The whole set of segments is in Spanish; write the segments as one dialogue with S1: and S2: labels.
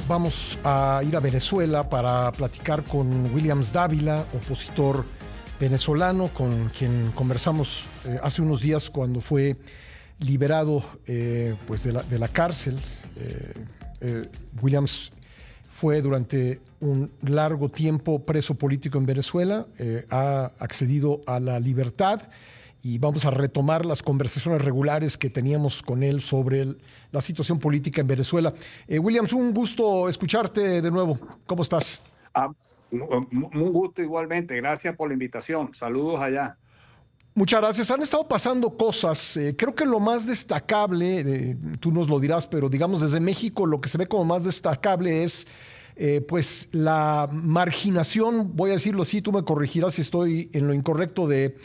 S1: Vamos a ir a Venezuela para platicar con Williams Dávila, opositor venezolano, con quien conversamos hace unos días cuando fue liberado pues de la cárcel. Williams fue durante un largo tiempo preso político en Venezuela, ha accedido a la libertad y vamos a retomar las conversaciones regulares que teníamos con él sobre la situación política en Venezuela. Williams, un gusto escucharte de nuevo. ¿Cómo estás?
S2: Un gusto igualmente. Gracias por la invitación. Saludos allá.
S1: Muchas gracias. Han estado pasando cosas. Creo que lo más destacable, tú nos lo dirás, pero digamos desde México lo que se ve como más destacable es pues la marginación, voy a decirlo así, tú me corregirás si estoy en lo incorrecto, de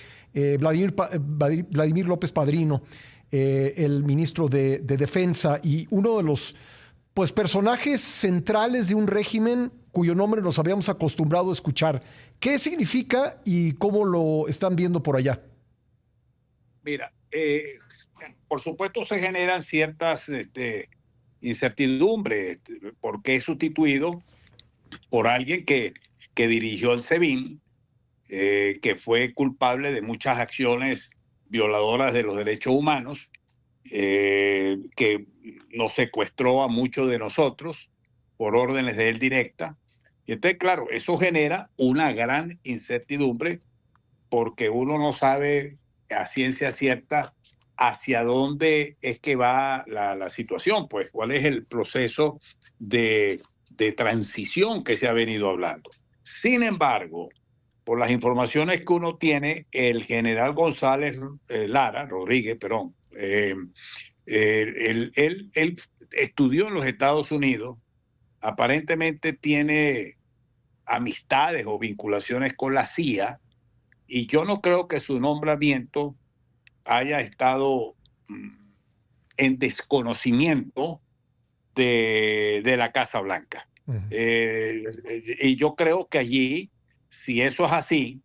S1: Vladimir López Padrino, el ministro de Defensa y uno de los pues, personajes centrales de un régimen cuyo nombre nos habíamos acostumbrado a escuchar. ¿Qué significa y cómo lo están viendo por allá?
S2: Mira, por supuesto se generan ciertas incertidumbres porque es sustituido por alguien que dirigió el SEBIN, que fue culpable de muchas acciones violadoras de los derechos humanos, que nos secuestró a muchos de nosotros por órdenes de él directa. Y entonces, claro, eso genera una gran incertidumbre porque uno no sabe a ciencia cierta hacia dónde es que va la situación, pues cuál es el proceso de transición que se ha venido hablando. Sin embargo, por las informaciones que uno tiene, el general González Rodríguez, perdón, él estudió en los Estados Unidos, aparentemente tiene amistades o vinculaciones con la CIA, y yo no creo que su nombramiento haya estado en desconocimiento de la Casa Blanca. Y yo creo que allí, si eso es así,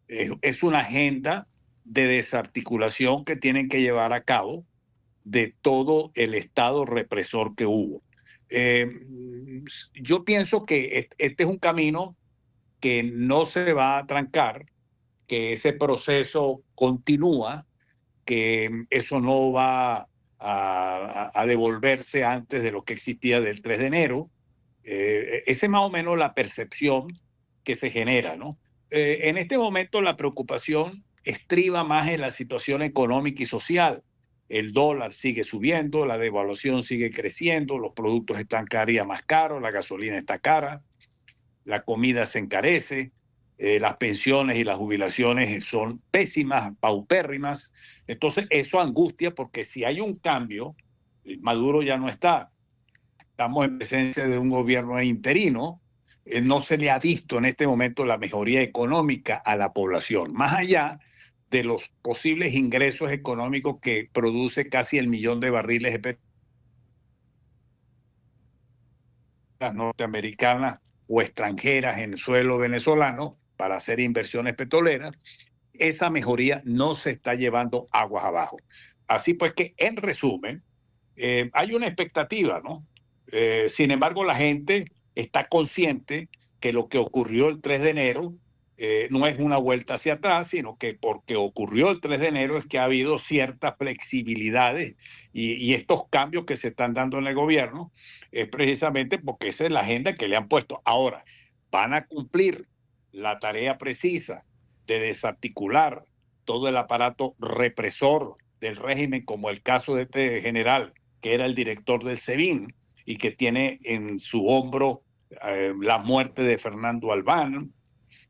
S2: es una agenda de desarticulación que tienen que llevar a cabo de todo el Estado represor que hubo. Yo pienso que este es un camino que no se va a trancar, que ese proceso continúa, que eso no va a devolverse antes de lo que existía del 3 de enero. Esa es más o menos la percepción que se genera, ¿no? En este momento la preocupación estriba más en la situación económica y social. El dólar sigue subiendo, la devaluación sigue creciendo, los productos están cada día más caros, la gasolina está cara, la comida se encarece, las pensiones y las jubilaciones son pésimas, paupérrimas. Entonces eso angustia porque si hay un cambio, Maduro ya no está. Estamos en presencia de un gobierno interino. No se le ha visto en este momento la mejoría económica a la población, más allá de los posibles ingresos económicos que produce casi el millón de barriles de petróleo norteamericanas o extranjeras en suelo venezolano para hacer inversiones petroleras. Esa mejoría no se está llevando aguas abajo. Así pues que, en resumen, hay una expectativa, ¿no? Sin embargo, la gente está consciente que lo que ocurrió el 3 de enero no es una vuelta hacia atrás, sino que porque ocurrió el 3 de enero es que ha habido ciertas flexibilidades y estos cambios que se están dando en el gobierno es precisamente porque esa es la agenda que le han puesto. Ahora, van a cumplir la tarea precisa de desarticular todo el aparato represor del régimen, como el caso de este general que era el director del SEBIN y que tiene en su hombro la muerte de Fernando Albán,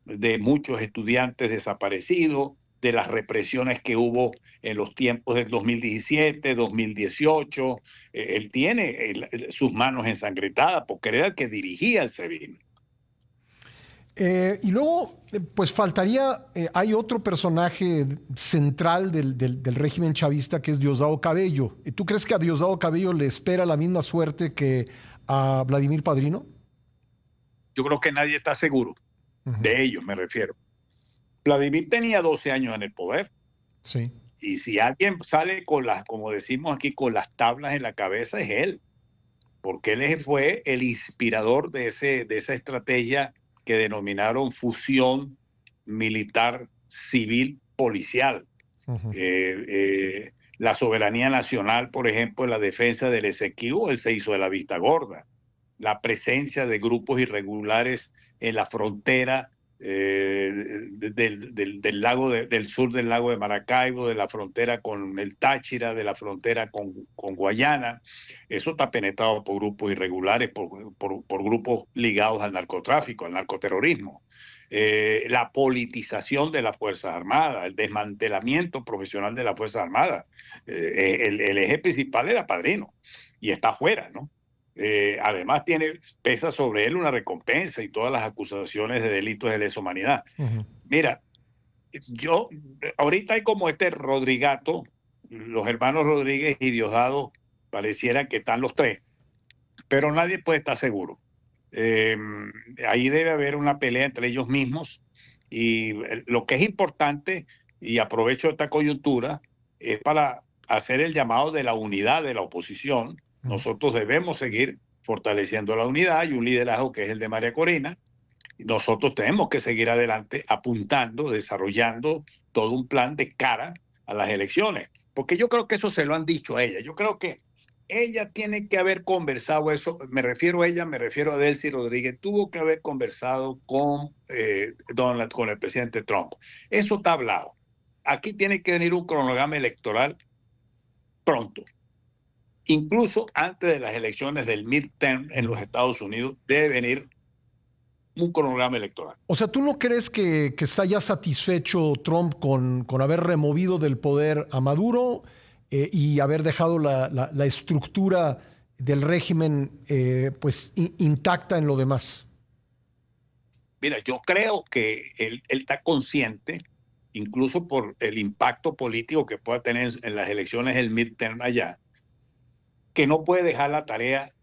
S2: de muchos estudiantes desaparecidos, de las represiones que hubo en los tiempos del 2017, 2018. Él tiene sus manos ensangrentadas porque era el que dirigía el SEBIN.
S1: Y luego, pues faltaría, hay otro personaje central del régimen chavista que es Diosdado Cabello. ¿Tú crees que a Diosdado Cabello le espera la misma suerte que a Vladimir Padrino?
S2: Yo creo que nadie está seguro,
S1: Uh -huh.
S2: de ellos me refiero. Vladimir tenía 12 años en el poder.
S1: Sí.
S2: Y si alguien sale con las, como decimos aquí, con las tablas en la cabeza, es él. porque él fue el inspirador de esa estrategia que denominaron fusión militar, civil, policial.
S1: Ujú.
S2: La soberanía nacional, por ejemplo, en la defensa del Esequibo, él se hizo de la vista gorda. La presencia de grupos irregulares en la frontera del lago del sur del lago de Maracaibo, de la frontera con el Táchira, de la frontera con Guayana. Eso está penetrado por grupos irregulares, por grupos ligados al narcotráfico, al narcoterrorismo. La politización de las Fuerzas Armadas, el desmantelamiento profesional de las Fuerzas Armadas. El eje principal era Padrino y está afuera, ¿no? Además pesa sobre él una recompensa y todas las acusaciones de delitos de lesa humanidad.
S1: Ujú.
S2: Mira, ahorita hay como este Rodrigato, los hermanos Rodríguez y Diosdado, pareciera que están los tres, pero nadie puede estar seguro. Ahí debe haber una pelea entre ellos mismos y lo que es importante, y aprovecho esta coyuntura, es para hacer el llamado de la unidad de la oposición. Nosotros debemos seguir fortaleciendo la unidad y un liderazgo que es el de María Corina. Nosotros tenemos que seguir adelante apuntando, desarrollando todo un plan de cara a las elecciones, porque yo creo que eso se lo han dicho a ella. Yo creo que ella tiene que haber conversado eso, me refiero a ella, me refiero a Delcy Rodríguez, tuvo que haber conversado con con el presidente Trump. Eso está hablado. Aquí tiene que venir un cronograma electoral pronto. Incluso antes de las elecciones del midterm en los Estados Unidos, debe venir un cronograma electoral.
S1: O sea, ¿tú no crees que está ya satisfecho Trump con haber removido del poder a Maduro y haber dejado la estructura del régimen pues intacta en lo demás?
S2: Mira, yo creo que él está consciente, incluso por el impacto político que pueda tener en las elecciones del midterm allá, que no puede dejar la tarea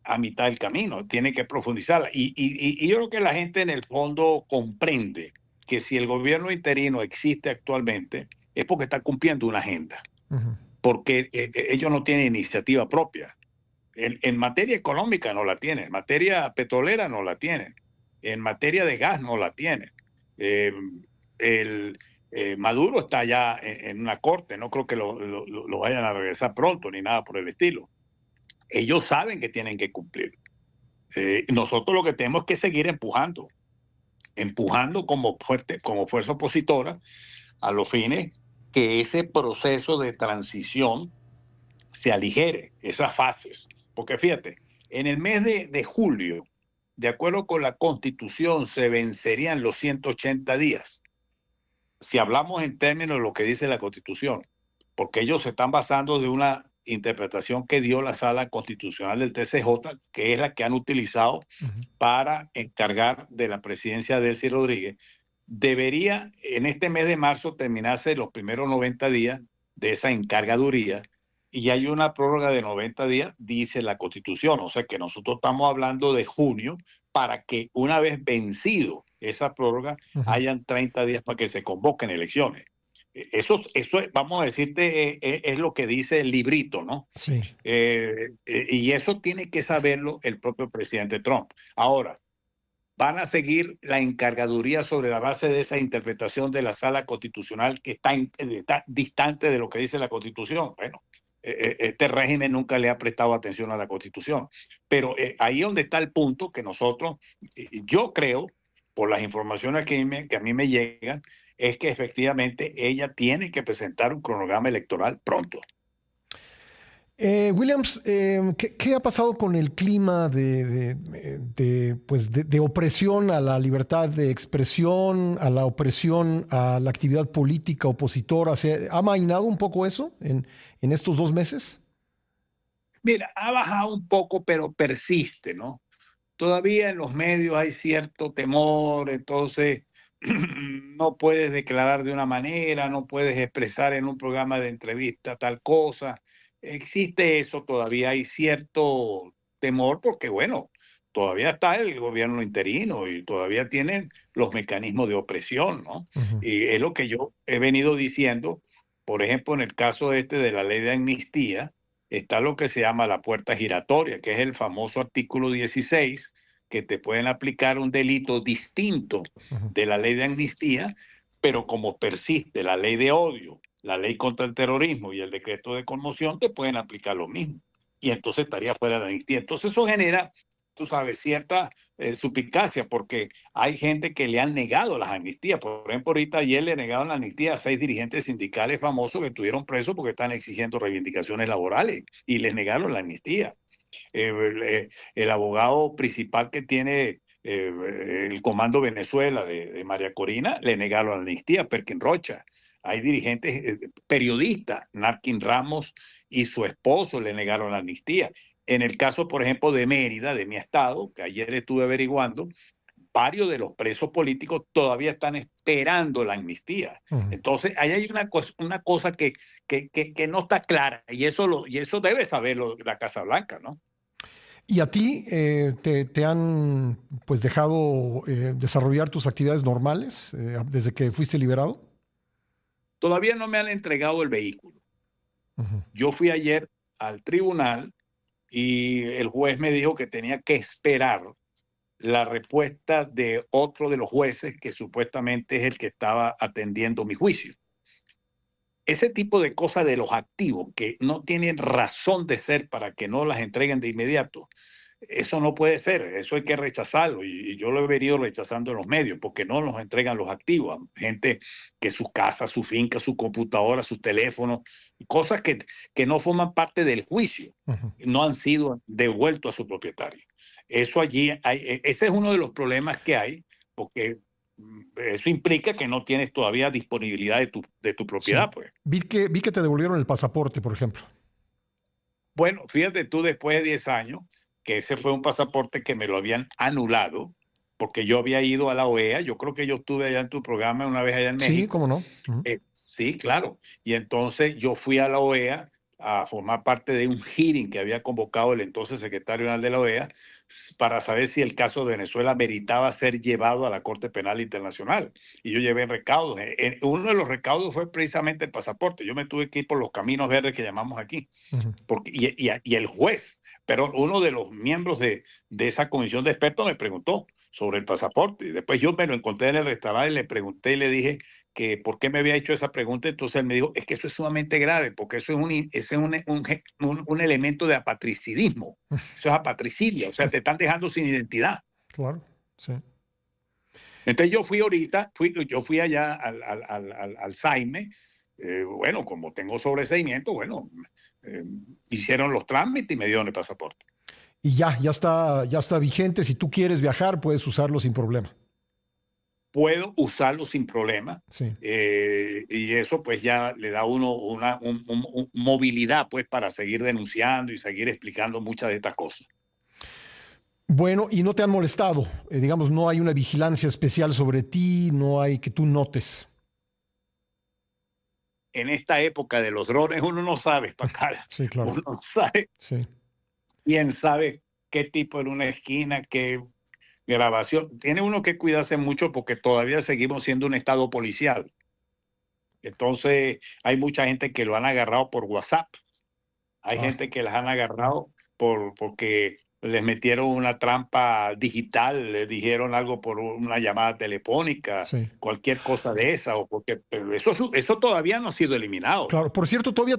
S2: a mitad del camino, tiene que profundizarla. Y yo creo que la gente en el fondo comprende que si el gobierno interino existe actualmente es porque está cumpliendo una agenda, porque ellos no tienen iniciativa propia. En materia económica no la tienen, en materia petrolera no la tienen, en materia de gas no la tienen. Eh, Maduro está ya en una corte, no creo que lo vayan a regresar pronto ni nada por el estilo. Ellos saben que tienen que cumplir. Nosotros lo que tenemos es que seguir empujando como fuerza opositora a los fines que ese proceso de transición se aligere, esas fases. Porque fíjate, en el mes de julio, de acuerdo con la Constitución, se vencerían los 180 días. Si hablamos en términos de lo que dice la Constitución, porque ellos se están basando de una interpretación que dio la Sala Constitucional del TCJ, que es la que han utilizado para encargar de la presidencia de Delcy Rodríguez, debería en este mes de marzo terminarse los primeros 90 días de esa encargaduría y hay una prórroga de 90 días, dice la Constitución. O sea que nosotros estamos hablando de junio para que una vez vencido esa prórroga hayan 30 días para que se convoquen elecciones. Eso vamos a decirte, es lo que dice el librito, ¿no?
S1: Sí.
S2: Y eso tiene que saberlo el propio presidente Trump. Ahora, ¿van a seguir la encargaduría sobre la base de esa interpretación de la Sala Constitucional que está distante de lo que dice la Constitución? Bueno, este régimen nunca le ha prestado atención a la Constitución. Pero ahí donde está el punto que nosotros, yo creo, por las informaciones que a mí me llegan, es que efectivamente ella tiene que presentar un cronograma electoral pronto.
S1: Williams, ¿qué ha pasado con el clima de opresión a la libertad de expresión, a la opresión a la actividad política opositora? ¿Ha amainado un poco eso en estos 2 meses?
S2: Mira, ha bajado un poco, pero persiste, ¿no? Todavía en los medios hay cierto temor, entonces no puedes declarar de una manera, no puedes expresar en un programa de entrevista tal cosa. Existe eso, todavía hay cierto temor porque, bueno, todavía está el gobierno interino y todavía tienen los mecanismos de opresión, ¿no? Y es lo que yo he venido diciendo, por ejemplo, en el caso este de la ley de amnistía, está lo que se llama la puerta giratoria, que es el famoso artículo 16, que te pueden aplicar un delito distinto de la ley de amnistía, pero como persiste la ley de odio, la ley contra el terrorismo y el decreto de conmoción, te pueden aplicar lo mismo. Y entonces estaría fuera de la amnistía. Entonces eso genera, tú sabes, cierta suspicacia, porque hay gente que le han negado las amnistías. Por ejemplo, ahorita ayer le negaron la amnistía a 6 dirigentes sindicales famosos que estuvieron presos porque están exigiendo reivindicaciones laborales y les negaron la amnistía. El abogado principal que tiene el Comando Venezuela de María Corina, le negaron la amnistía, Perkin Rocha. Hay dirigentes, periodistas, Narkin Ramos y su esposo le negaron la amnistía. En el caso, por ejemplo, de Mérida, de mi estado, que ayer estuve averiguando, varios de los presos políticos todavía están esperando la amnistía. Entonces, ahí hay una cosa que no está clara, y eso debe saberlo la Casa Blanca, ¿no?
S1: ¿Y a ti te han pues dejado desarrollar tus actividades normales desde que fuiste liberado?
S2: Todavía no me han entregado el vehículo. Yo fui ayer al tribunal y el juez me dijo que tenía que esperar la respuesta de otro de los jueces que supuestamente es el que estaba atendiendo mi juicio. Ese tipo de cosas de los activos que no tienen razón de ser para que no las entreguen de inmediato, eso no puede ser, eso hay que rechazarlo, y yo lo he venido rechazando en los medios porque no nos entregan los activos. Gente que sus casas, su finca, su computadora, sus teléfonos, cosas que no forman parte del juicio, no han sido devueltos a su propietario. Eso allí, ese es uno de los problemas que hay, porque eso implica que no tienes todavía disponibilidad de tu propiedad.
S1: Sí.
S2: Pues.
S1: Vi que te devolvieron el pasaporte, por ejemplo.
S2: Bueno, fíjate tú, después de 10 años, que ese fue un pasaporte que me lo habían anulado, porque yo había ido a la OEA. Yo creo que yo estuve allá en tu programa una vez allá en
S1: Sí,
S2: México.
S1: cómo no.
S2: Sí, claro. Y entonces yo fui a la OEA a formar parte de un hearing que había convocado el entonces secretario general de la OEA para saber si el caso de Venezuela meritaba ser llevado a la Corte Penal Internacional. Y yo llevé recaudos. Uno de los recaudos fue precisamente el pasaporte. Yo me tuve que ir por los caminos verdes que llamamos aquí. Porque, y el juez, pero uno de los miembros de esa comisión de expertos me preguntó sobre el pasaporte. Y después yo me lo encontré en el restaurante y le pregunté y le dije que por qué me había hecho esa pregunta. Entonces él me dijo, es que eso es sumamente grave, porque eso es un elemento de apatricidismo. Eso es apatricidio, o sea, te están dejando sin identidad.
S1: Claro, sí.
S2: Entonces yo fui ahorita, yo fui allá al Saime. Bueno, como tengo sobreseimiento, bueno, hicieron los trámites y me dieron el pasaporte.
S1: Y ya está vigente. Si tú quieres viajar, puedes usarlo sin problema.
S2: Puedo usarlo sin problema.
S1: Sí.
S2: Y eso pues ya le da a uno una movilidad pues para seguir denunciando y seguir explicando muchas de estas cosas.
S1: Bueno, y no te han molestado, digamos, no hay una vigilancia especial sobre ti, no hay que tú notes.
S2: En esta época de los drones uno no sabe, Pacal.
S1: Sí, claro.
S2: Uno no sabe.
S1: Sí.
S2: ¿Quién sabe qué tipo en una esquina, qué grabación? Tiene uno que cuidarse mucho porque todavía seguimos siendo un estado policial. Entonces hay mucha gente que lo han agarrado por WhatsApp. Hay gente que las han agarrado porque les metieron una trampa digital, les dijeron algo por una llamada telefónica,
S1: Sí.
S2: cualquier cosa de esa, o porque pero eso todavía no ha sido eliminado.
S1: Claro, por cierto, todavía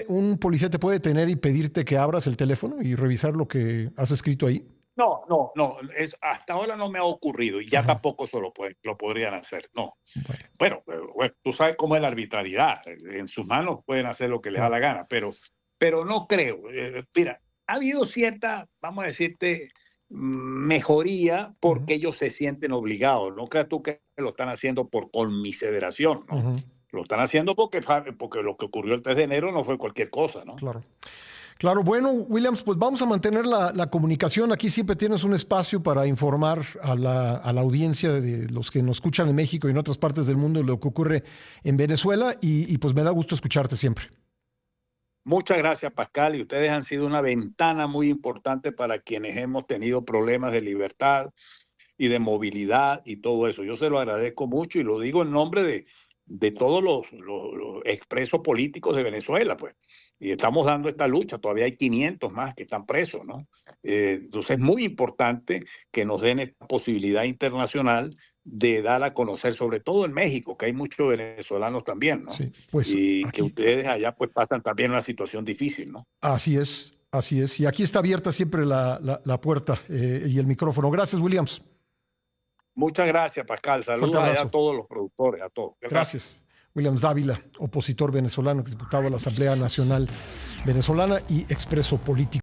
S1: un policía te puede detener y pedirte que abras el teléfono y revisar lo que has escrito ahí.
S2: No, hasta ahora no me ha ocurrido y ya tampoco lo podrían hacer, no. Bueno, tú sabes cómo es la arbitrariedad, en sus manos pueden hacer lo que les da la gana, pero no creo. Mira, ha habido cierta, vamos a decirte, mejoría porque ellos se sienten obligados. No creas tú que lo están haciendo por conmiseración, ¿no? Lo están haciendo porque lo que ocurrió el 3 de enero no fue cualquier cosa, ¿no?
S1: Claro. Claro, bueno, Williams, pues vamos a mantener la comunicación. Aquí siempre tienes un espacio para informar a la audiencia de los que nos escuchan en México y en otras partes del mundo de lo que ocurre en Venezuela y pues me da gusto escucharte siempre.
S2: Muchas gracias, Pascal, y ustedes han sido una ventana muy importante para quienes hemos tenido problemas de libertad y de movilidad y todo eso. Yo se lo agradezco mucho y lo digo en nombre de todos los expresos políticos de Venezuela, pues. Y estamos dando esta lucha, todavía hay 500 más que están presos, ¿no? Entonces es muy importante que nos den esta posibilidad internacional de dar a conocer, sobre todo en México, que hay muchos venezolanos también, ¿no?
S1: Sí, pues
S2: Y que
S1: aquí,
S2: ustedes allá pues pasan también una situación difícil, ¿no?
S1: así es, así es. Y aquí está abierta siempre la puerta y el micrófono. Gracias, Williams.
S2: Muchas gracias, Pascal.
S1: Fuerte
S2: Saludos allá a
S1: abrazo.
S2: todos los productores, a todos. Gracias.
S1: Gracias. Williams Dávila, opositor venezolano, diputado a la Asamblea Nacional Venezolana y expreso político.